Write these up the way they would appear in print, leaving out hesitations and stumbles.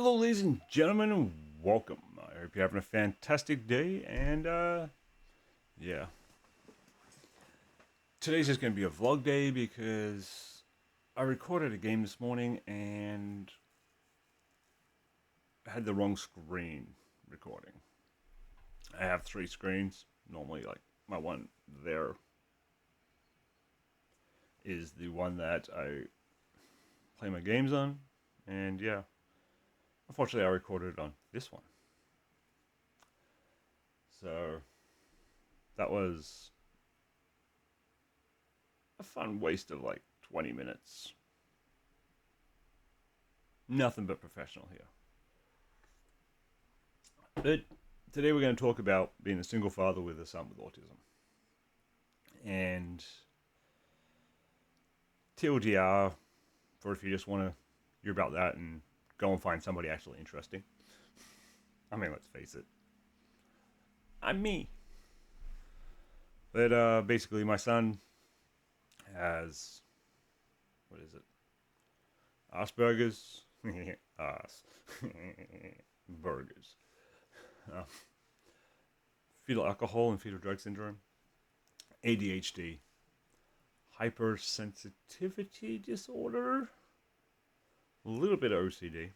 Hello, ladies and gentlemen, and welcome. I hope you're having a fantastic day. And yeah, today's just going to be a vlog day because I recorded a game this morning and I had the wrong screen recording. I have three screens. Normally, like my one there is the one that I play my games on, and yeah, unfortunately, I recorded it on this one. So that was a fun waste of like 20 minutes. Nothing but professional here. But today we're going to talk about being a single father with a son with autism. And TLDR, for if you just want to hear about that and go and find somebody actually interesting. I mean, let's face it, I'm me. But basically, my son has, what is it? Asperger's? As. Burgers. Uh, Fetal alcohol and fetal drug syndrome. ADHD. Hypersensitivity disorder. A little bit of OCD.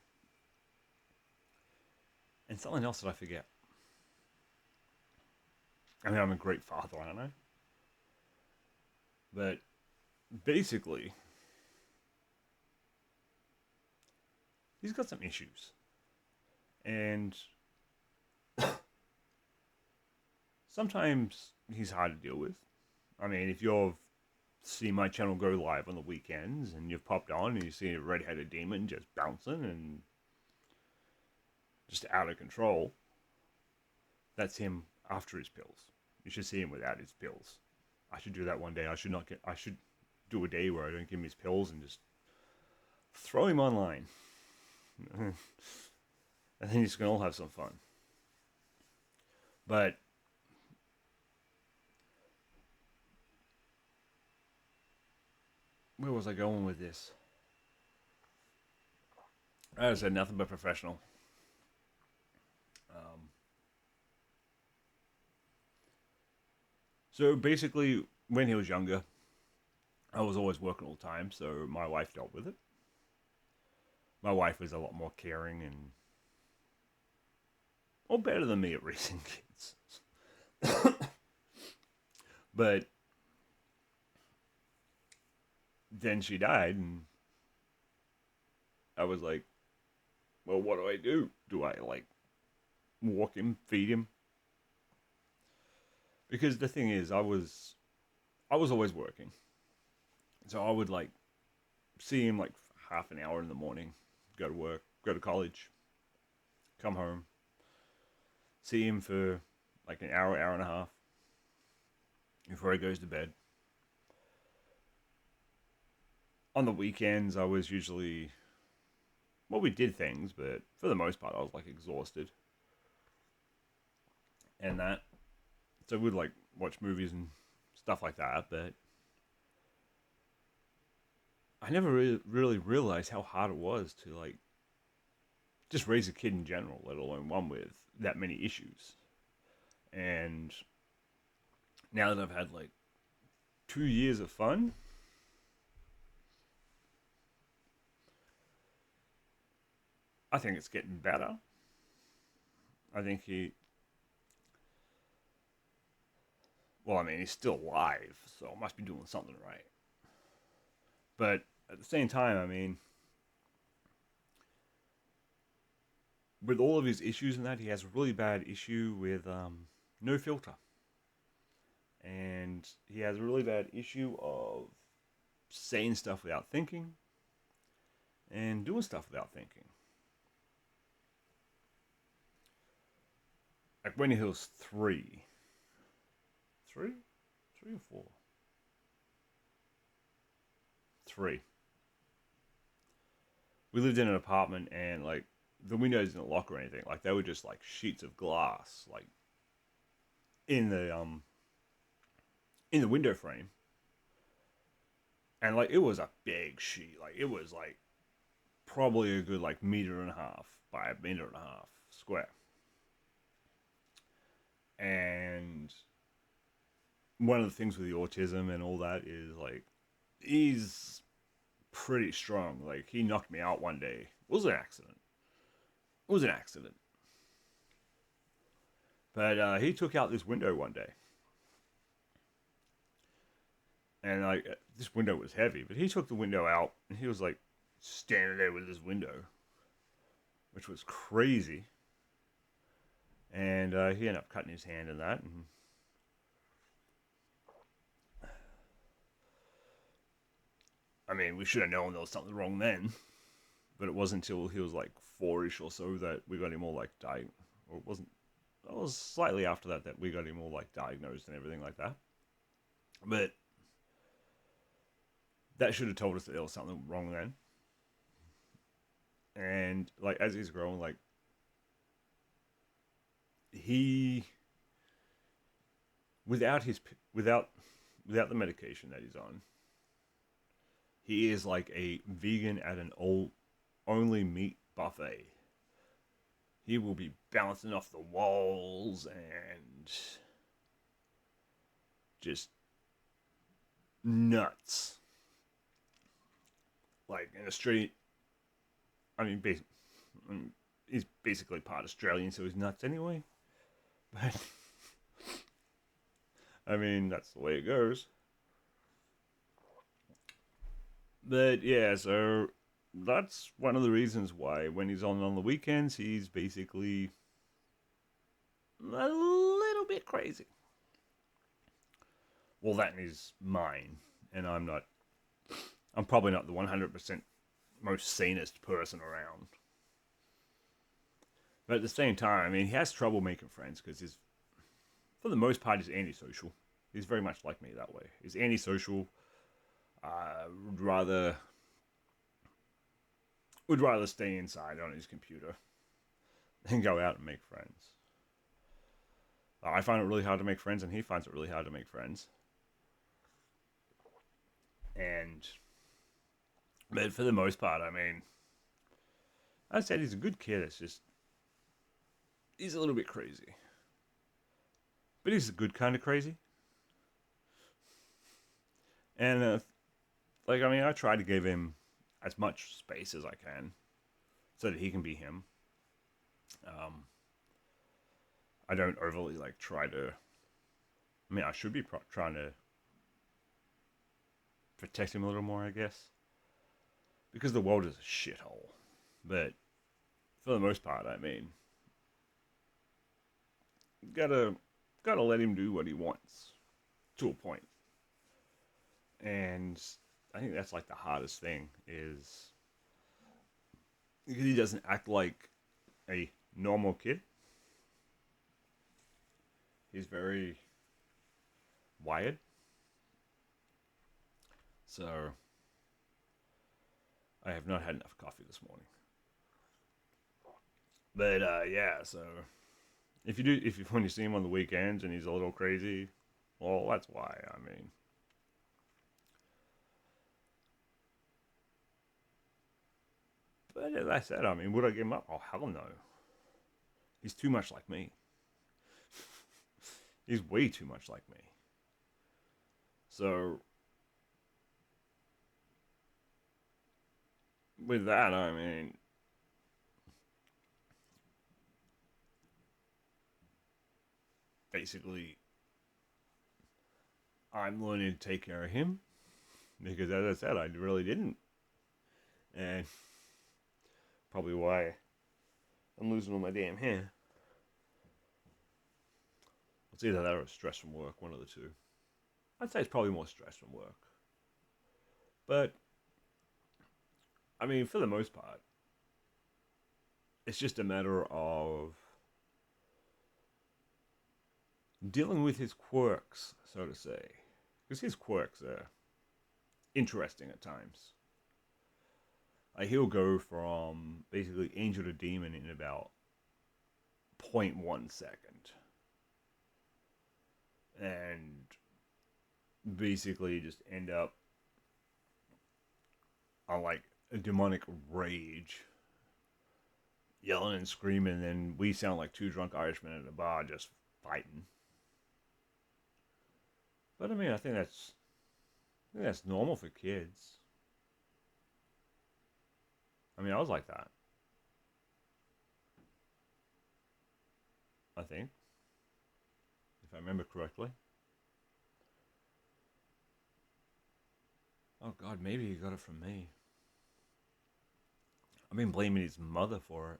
And something else that I forget. I mean, I'm a great father, aren't I? But basically, he's got some issues. And sometimes he's hard to deal with. I mean, if you've seen my channel go live on the weekends and you've popped on and you see a red-headed demon just bouncing and just out of control, that's him after his pills. You should see him without his pills. I should do that one day. I should do a day where I don't give him his pills and just throw him online. And then he's going to all have some fun. But where was I going with this? I said nothing but professional. So basically, when he was younger, I was always working all the time, so my wife dealt with it. My wife was a lot more caring and, well, better than me at raising kids. But then she died, and I was like, well, what do I do? Do I, like, walk him, feed him? Because the thing is, I was always working. So I would, like, see him, like, half an hour in the morning, go to work, go to college, come home, see him for, like, an hour, hour and a half before he goes to bed. On the weekends, I was usually, well, we did things, but for the most part, I was, like, exhausted. And that. So we'd, like, watch movies and stuff like that, but I never really realized how hard it was to, like, just raise a kid in general, let alone one with that many issues. And now that I've had, like, 2 years of fun, I think it's getting better. I think well, I mean, he's still alive, so I must be doing something right. But at the same time, I mean, with all of his issues and that, he has a really bad issue with no filter. And he has a really bad issue of saying stuff without thinking and doing stuff without thinking. Like when he was three. Three? Three or four? Three. We lived in an apartment and, like, the windows didn't lock or anything. Like, they were just, like, sheets of glass, like, in the window frame. And, like, it was a big sheet. Like, it was, like, probably a good like meter and a half by a meter and a half square. And one of the things with the autism and all that is like he's pretty strong. Like he knocked me out one day. It was an accident. It was an accident. But he took out this window one day, and like this window was heavy. But he took the window out, and he was like standing there with his window, which was crazy. And he ended up cutting his hand in that. And I mean, we should have known there was something wrong then, but it wasn't until he was like 4ish or so that we got him all like or it wasn't. It was slightly after that that we got him all like diagnosed and everything like that. But that should have told us that there was something wrong then. And like as he's growing, like he without his without the medication that he's on, he is like a vegan at an only meat buffet. He will be bouncing off the walls and just nuts. Like in the street, I mean, he's basically part Australian, so he's nuts anyway. But I mean, that's the way it goes. But yeah, so that's one of the reasons why when he's on the weekends, he's basically a little bit crazy. Well, that is mine, and I'm probably not the 100% most sanest person around. But at the same time, I mean, he has trouble making friends because for the most part, he's antisocial. He's very much like me that way. He's antisocial. Would rather stay inside on his computer than go out and make friends. I find it really hard to make friends, and he finds it really hard to make friends. But for the most part, I mean, I said he's a good kid. It's just he's a little bit crazy, but he's a good kind of crazy. And like I mean, I try to give him as much space as I can so that he can be him. I don't overly like try to. I mean, I should be trying to protect him a little more, I guess, because the world is a shithole. But for the most part, I mean, gotta let him do what he wants to a point. And I think that's like the hardest thing is because he doesn't act like a normal kid. He's very wired. So I have not had enough coffee this morning. But yeah, so when you see him on the weekends and he's a little crazy, well, that's why. I mean, but as I said, I mean, would I give him up? Oh, hell no. He's too much like me. He's way too much like me. So with that, I mean, basically, I'm learning to take care of him because, as I said, I really didn't, and probably why I'm losing all my damn hair. It's either that or stress from work, one of the two. I'd say it's probably more stress from work, but I mean, for the most part, it's just a matter of dealing with his quirks, so to say, because his quirks are interesting at times. Like he'll go from basically angel to demon in about 0.1 second. And basically just end up on like a demonic rage, yelling and screaming, and then we sound like two drunk Irishmen at a bar just fighting. But I mean, I think that's normal for kids. I mean, I was like that. I think, if I remember correctly. Oh God, maybe he got it from me. I've been blaming his mother for it.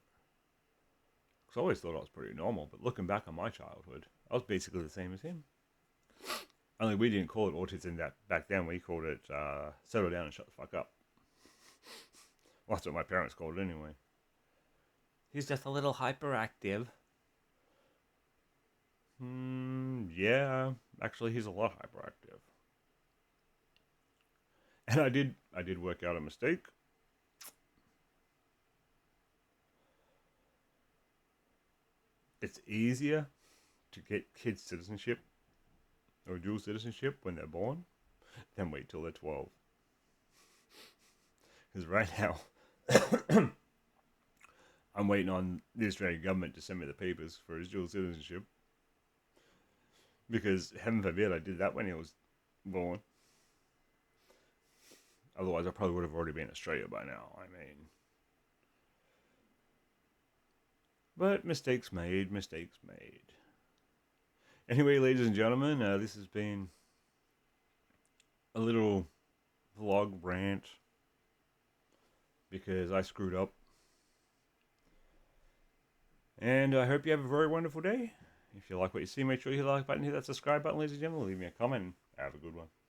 Because I always thought I was pretty normal, but looking back on my childhood, I was basically the same as him. Only we didn't call it autism that back then. We called it settle down and shut the fuck up. Well, that's what my parents called it anyway. He's just a little hyperactive. Yeah, actually, he's a lot hyperactive. And I did work out a mistake. It's easier to get kids citizenship or dual citizenship when they're born than wait till they're 12. Because right now, I'm waiting on the Australian government to send me the papers for his dual citizenship. Because heaven forbid I did that when he was born. Otherwise, I probably would have already been in Australia by now. I mean, but mistakes made, mistakes made. Anyway, ladies and gentlemen, this has been a little vlog rant because I screwed up. And I hope you have a very wonderful day. If you like what you see, make sure you hit the like button, hit that subscribe button, ladies and gentlemen. Leave me a comment. Have a good one.